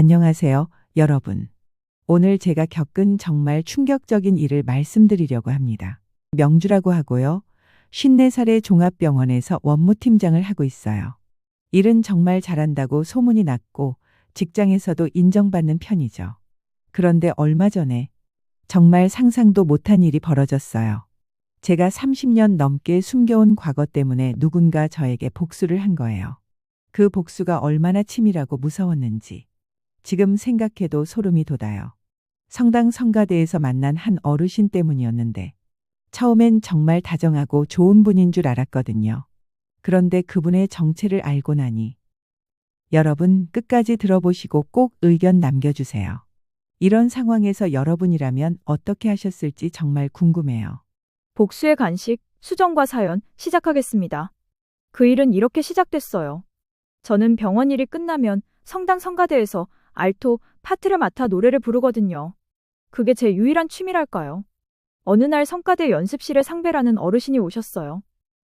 안녕하세요, 여러분. 오늘 제가 겪은 정말 충격적인 일을 말씀드리려고 합니다. 명주라고 하고요. 54살의 종합병원에서 원무팀장을 하고 있어요. 일은 정말 잘한다고 소문이 났고 직장에서도 인정받는 편이죠. 그런데 얼마 전에 정말 상상도 못한 일이 벌어졌어요. 제가 30년 넘게 숨겨온 과거 때문에 누군가 저에게 복수를 한 거예요. 그 복수가 얼마나 치밀하고 무서웠는지 지금 생각해도 소름이 돋아요. 성당 성가대에서 만난 한 어르신 때문이었는데 처음엔 정말 다정하고 좋은 분인 줄 알았거든요. 그런데 그분의 정체를 알고 나니 여러분 끝까지 들어보시고 꼭 의견 남겨주세요. 이런 상황에서 여러분이라면 어떻게 하셨을지 정말 궁금해요. 복수의 간식, 수정과 사연 시작하겠습니다. 그 일은 이렇게 시작됐어요. 저는 병원 일이 끝나면 성당 성가대에서 알토 파트를 맡아 노래를 부르거든요. 그게 제 유일한 취미랄까요. 어느 날 성가대 연습실에 상배라는 어르신이 오셨어요.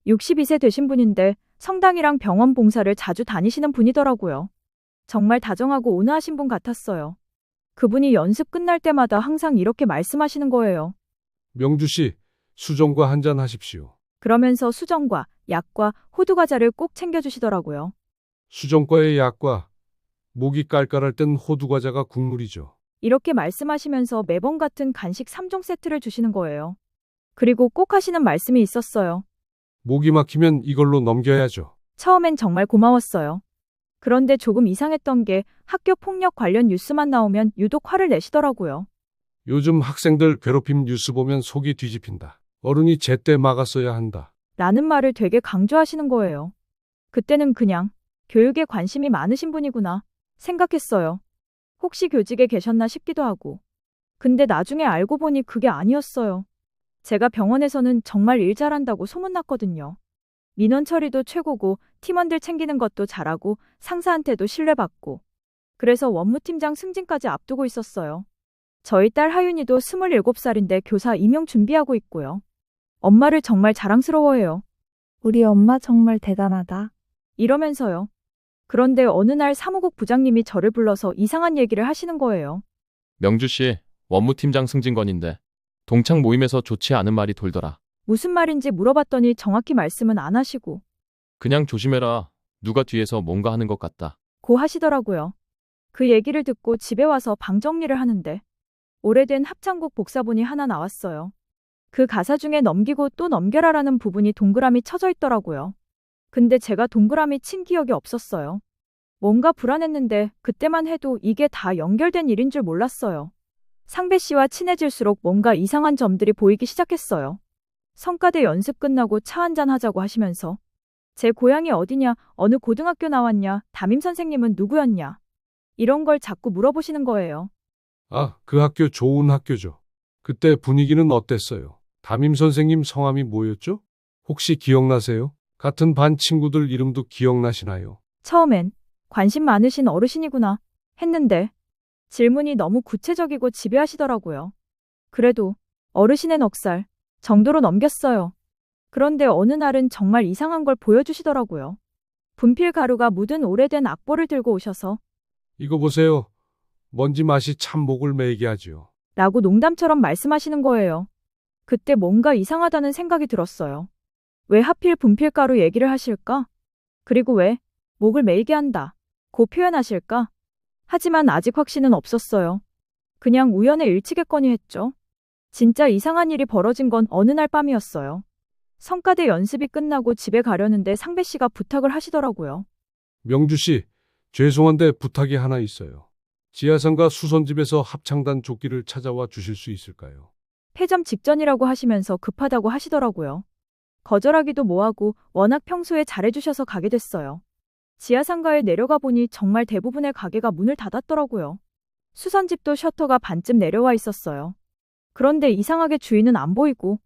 62세 되신 분인데 성당이랑 병원 봉사를 자주 다니시는 분이더라고요. 정말 다정하고 온화하신 분 같았어요. 그분이 연습 끝날 때마다 항상 이렇게 말씀하시는 거예요. 명주 씨, 수정과 한잔 하십시오. 그러면서 수정과 약과 호두과자를 꼭 챙겨주시더라고요. 수정과의 약과 목이 깔깔할 땐 호두과자가 국물이죠. 이렇게 말씀하시면서 매번 같은 간식 3종 세트를 주시는 거예요. 그리고 꼭 하시는 말씀이 있었어요. 목이 막히면 이걸로 넘겨야죠. 처음엔 정말 고마웠어요. 그런데 조금 이상했던 게 학교 폭력 관련 뉴스만 나오면 유독 화를 내시더라고요. 요즘 학생들 괴롭힘 뉴스 보면 속이 뒤집힌다. 어른이 제때 막았어야 한다. 라는 말을 되게 강조하시는 거예요. 그때는 그냥 교육에 관심이 많으신 분이구나 생각했어요. 혹시 교직에 계셨나 싶기도 하고. 근데 나중에 알고 보니 그게 아니었어요. 제가 병원에서는 정말 일 잘한다고 소문났거든요. 민원 처리도 최고고 팀원들 챙기는 것도 잘하고 상사한테도 신뢰받고. 그래서 원무팀장 승진까지 앞두고 있었어요. 저희 딸 하윤이도 27살인데 교사 임용 준비하고 있고요. 엄마를 정말 자랑스러워해요. 우리 엄마 정말 대단하다. 이러면서요. 그런데 어느 날 사무국 부장님이 저를 불러서 이상한 얘기를 하시는 거예요. 명주 씨, 원무팀장 승진건인데 동창 모임에서 좋지 않은 말이 돌더라. 무슨 말인지 물어봤더니 정확히 말씀은 안 하시고 그냥 조심해라. 누가 뒤에서 뭔가 하는 것 같다. 고 하시더라고요. 그 얘기를 듣고 집에 와서 방 정리를 하는데 오래된 합창곡 복사본이 하나 나왔어요. 그 가사 중에 넘기고 또 넘겨라라는 부분이 동그라미 쳐져 있더라고요. 근데 제가 동그라미 친 기억이 없었어요. 뭔가 불안했는데 그때만 해도 이게 다 연결된 일인 줄 몰랐어요. 상배 씨와 친해질수록 뭔가 이상한 점들이 보이기 시작했어요. 성가대 연습 끝나고 차 한잔 하자고 하시면서 제 고향이 어디냐, 어느 고등학교 나왔냐, 담임 선생님은 누구였냐 이런 걸 자꾸 물어보시는 거예요. 아, 그 학교 좋은 학교죠. 그때 분위기는 어땠어요? 담임 선생님 성함이 뭐였죠? 혹시 기억나세요? 같은 반 친구들 이름도 기억나시나요? 처음엔 관심 많으신 어르신이구나 했는데 질문이 너무 구체적이고 지배하시더라고요. 그래도 어르신의 넉살 정도로 넘겼어요. 그런데 어느 날은 정말 이상한 걸 보여주시더라고요. 분필 가루가 묻은 오래된 악보를 들고 오셔서 이거 보세요. 먼지 맛이 참 목을 메이게 하지요. 라고 농담처럼 말씀하시는 거예요. 그때 뭔가 이상하다는 생각이 들었어요. 왜 하필 분필가루 얘기를 하실까? 그리고 왜 목을 메이게 한다 고 표현하실까? 하지만 아직 확신은 없었어요. 그냥 우연의 일치겠거니 했죠. 진짜 이상한 일이 벌어진 건 어느 날 밤이었어요. 성가대 연습이 끝나고 집에 가려는데 상배 씨가 부탁을 하시더라고요. 명주 씨, 죄송한데 부탁이 하나 있어요. 지하상가 수선집에서 합창단 조끼를 찾아와 주실 수 있을까요? 폐점 직전이라고 하시면서 급하다고 하시더라고요. 거절하기도 뭐하고 워낙 평소에 잘해주셔서 가게 됐어요. 지하상가에 내려가 보니 정말 대부분의 가게가 문을 닫았더라고요. 수선집도 셔터가 반쯤 내려와 있었어요. 그런데 이상하게 주인은 안 보이고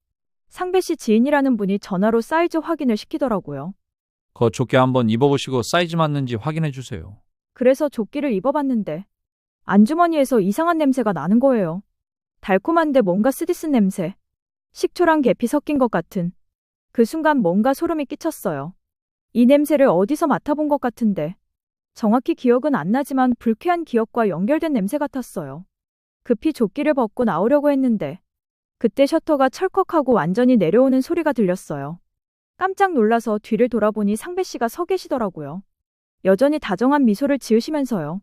상배 씨 지인이라는 분이 전화로 사이즈 확인을 시키더라고요. 그 조끼 한번 입어보시고 사이즈 맞는지 확인해 주세요. 그래서 조끼를 입어봤는데 안주머니에서 이상한 냄새가 나는 거예요. 달콤한데 뭔가 쓰디쓴 냄새. 식초랑 계피 섞인 것 같은. 그 순간 뭔가 소름이 끼쳤어요. 이 냄새를 어디서 맡아본 것 같은데 정확히 기억은 안 나지만 불쾌한 기억과 연결된 냄새 같았어요. 급히 조끼를 벗고 나오려고 했는데 그때 셔터가 철컥하고 완전히 내려오는 소리가 들렸어요. 깜짝 놀라서 뒤를 돌아보니 상배 씨가 서 계시더라고요. 여전히 다정한 미소를 지으시면서요.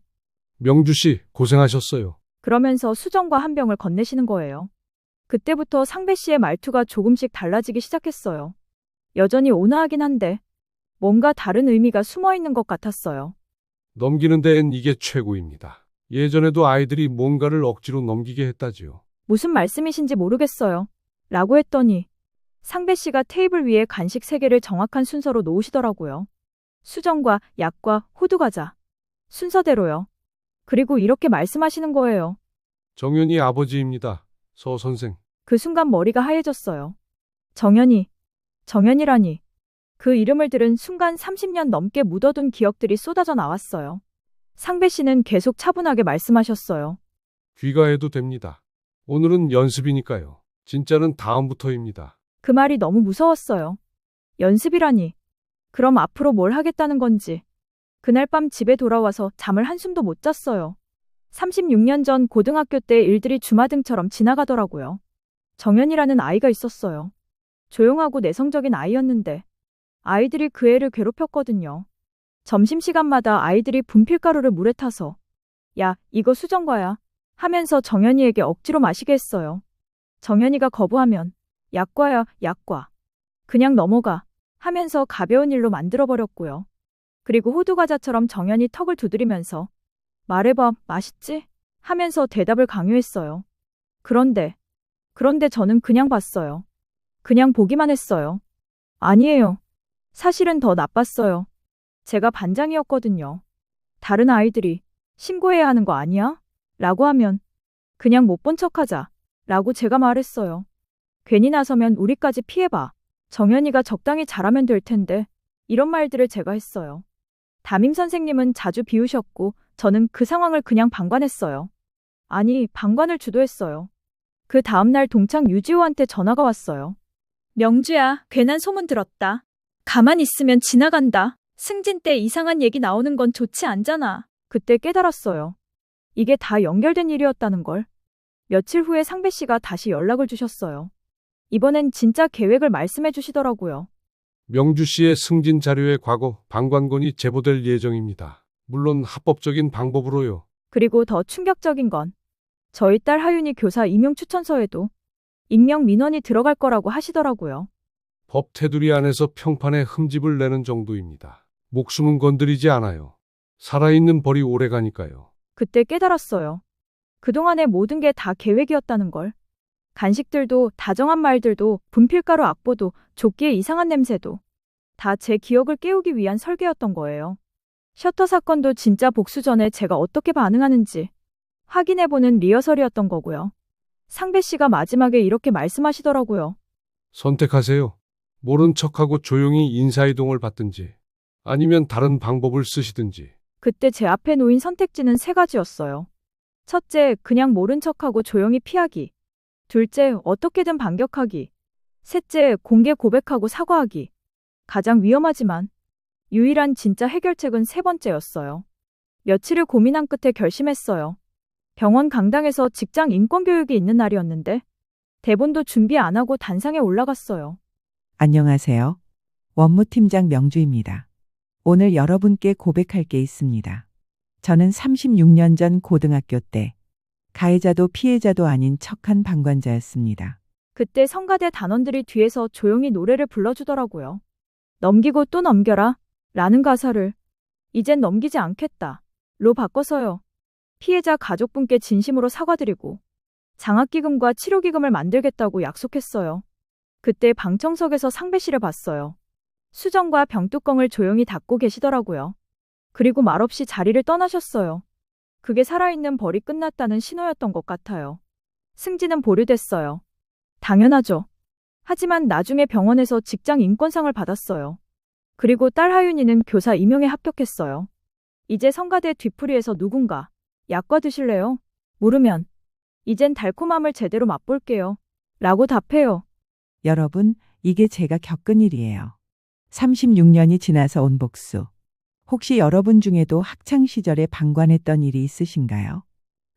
명주 씨, 고생하셨어요. 그러면서 수정과 한 병을 건네시는 거예요. 그때부터 상배 씨의 말투가 조금씩 달라지기 시작했어요. 여전히 온화하긴 한데 뭔가 다른 의미가 숨어 있는 것 같았어요. 넘기는 데엔 이게 최고입니다. 예전에도 아이들이 뭔가를 억지로 넘기게 했다지요. 무슨 말씀이신지 모르겠어요. 라고 했더니 상배 씨가 테이블 위에 간식 3개를 정확한 순서로 놓으시더라고요. 수정과 약과 호두과자. 순서대로요. 그리고 이렇게 말씀하시는 거예요. 정연이 아버지입니다. 서 선생. 그 순간 머리가 하얘졌어요. 정연이라니. 그 이름을 들은 순간 30년 넘게 묻어둔 기억들이 쏟아져 나왔어요. 상배 씨는 계속 차분하게 말씀하셨어요. 귀가해도 됩니다. 오늘은 연습이니까요. 진짜는 다음부터입니다. 그 말이 너무 무서웠어요. 연습이라니. 그럼 앞으로 뭘 하겠다는 건지. 그날 밤 집에 돌아와서 잠을 한숨도 못 잤어요. 36년 전 고등학교 때 일들이 주마등처럼 지나가더라고요. 정연이라는 아이가 있었어요. 조용하고 내성적인 아이였는데 아이들이 그 애를 괴롭혔거든요. 점심시간마다 아이들이 분필가루를 물에 타서 야, 이거 수정과야 하면서 정연이에게 억지로 마시게 했어요. 정연이가 거부하면 약과야, 약과. 그냥 넘어가 하면서 가벼운 일로 만들어버렸고요. 그리고 호두과자처럼 정연이 턱을 두드리면서 말해봐, 맛있지? 하면서 대답을 강요했어요. 그런데 저는 그냥 봤어요. 그냥 보기만 했어요. 아니에요. 사실은 더 나빴어요. 제가 반장이었거든요. 다른 아이들이 신고해야 하는 거 아니야? 라고 하면 그냥 못 본 척하자. 라고 제가 말했어요. 괜히 나서면 우리까지 피해봐. 정연이가 적당히 잘하면 될 텐데. 이런 말들을 제가 했어요. 담임 선생님은 자주 비우셨고 저는 그 상황을 그냥 방관했어요. 아니, 방관을 주도했어요. 그 다음날 동창 유지호한테 전화가 왔어요. 명주야, 괜한 소문 들었다. 가만히 있으면 지나간다. 승진 때 이상한 얘기 나오는 건 좋지 않잖아. 그때 깨달았어요. 이게 다 연결된 일이었다는 걸. 며칠 후에 상배 씨가 다시 연락을 주셨어요. 이번엔 진짜 계획을 말씀해 주시더라고요. 명주 씨의 승진 자료의 과거 방관건이 제보될 예정입니다. 물론 합법적인 방법으로요. 그리고 더 충격적인 건 저희 딸 하윤이 교사 임용 추천서에도 익명 민원이 들어갈 거라고 하시더라고요. 법 테두리 안에서 평판에 흠집을 내는 정도입니다. 목숨은 건드리지 않아요. 살아있는 벌이 오래가니까요. 그때 깨달았어요. 그동안의 모든 게 다 계획이었다는 걸. 간식들도, 다정한 말들도, 분필가루 악보도, 조끼의 이상한 냄새도 다 제 기억을 깨우기 위한 설계였던 거예요. 셔터 사건도 진짜 복수 전에 제가 어떻게 반응하는지 확인해보는 리허설이었던 거고요. 상배 씨가 마지막에 이렇게 말씀하시더라고요. 선택하세요. 모른 척하고 조용히 인사이동을 받든지 아니면 다른 방법을 쓰시든지. 그때 제 앞에 놓인 선택지는 3가지였어요. 첫째, 그냥 모른 척하고 조용히 피하기. 둘째, 어떻게든 반격하기. 셋째, 공개 고백하고 사과하기. 가장 위험하지만 유일한 진짜 해결책은 3번째였어요. 며칠을 고민한 끝에 결심했어요. 병원 강당에서 직장 인권교육이 있는 날이었는데 대본도 준비 안 하고 단상에 올라갔어요. 안녕하세요. 원무팀장 명주입니다. 오늘 여러분께 고백할 게 있습니다. 저는 36년 전 고등학교 때 가해자도 피해자도 아닌 척한 방관자였습니다. 그때 성가대 단원들이 뒤에서 조용히 노래를 불러주더라고요. 넘기고 또 넘겨라 라는 가사를 이젠 넘기지 않겠다 로 바꿔서요. 피해자 가족분께 진심으로 사과드리고 장학기금과 치료기금을 만들겠다고 약속했어요. 그때 방청석에서 상배 씨를 봤어요. 수정과 병뚜껑을 조용히 닫고 계시더라고요. 그리고 말없이 자리를 떠나셨어요. 그게 살아있는 벌이 끝났다는 신호였던 것 같아요. 승진은 보류됐어요. 당연하죠. 하지만 나중에 병원에서 직장 인권상을 받았어요. 그리고 딸 하윤이는 교사 임용에 합격했어요. 이제 성가대 뒤풀이에서 누군가 약과 드실래요? 물으면 이젠 달콤함을 제대로 맛볼게요. 라고 답해요. 여러분, 이게 제가 겪은 일이에요. 36년이 지나서 온 복수. 혹시 여러분 중에도 학창 시절에 방관했던 일이 있으신가요?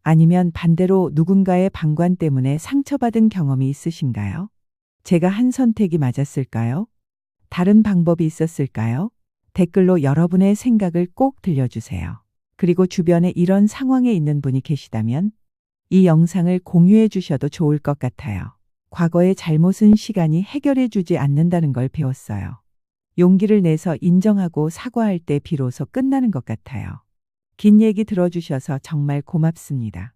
아니면 반대로 누군가의 방관 때문에 상처받은 경험이 있으신가요? 제가 한 선택이 맞았을까요? 다른 방법이 있었을까요? 댓글로 여러분의 생각을 꼭 들려주세요. 그리고 주변에 이런 상황에 있는 분이 계시다면 이 영상을 공유해 주셔도 좋을 것 같아요. 과거의 잘못은 시간이 해결해 주지 않는다는 걸 배웠어요. 용기를 내서 인정하고 사과할 때 비로소 끝나는 것 같아요. 긴 얘기 들어주셔서 정말 고맙습니다.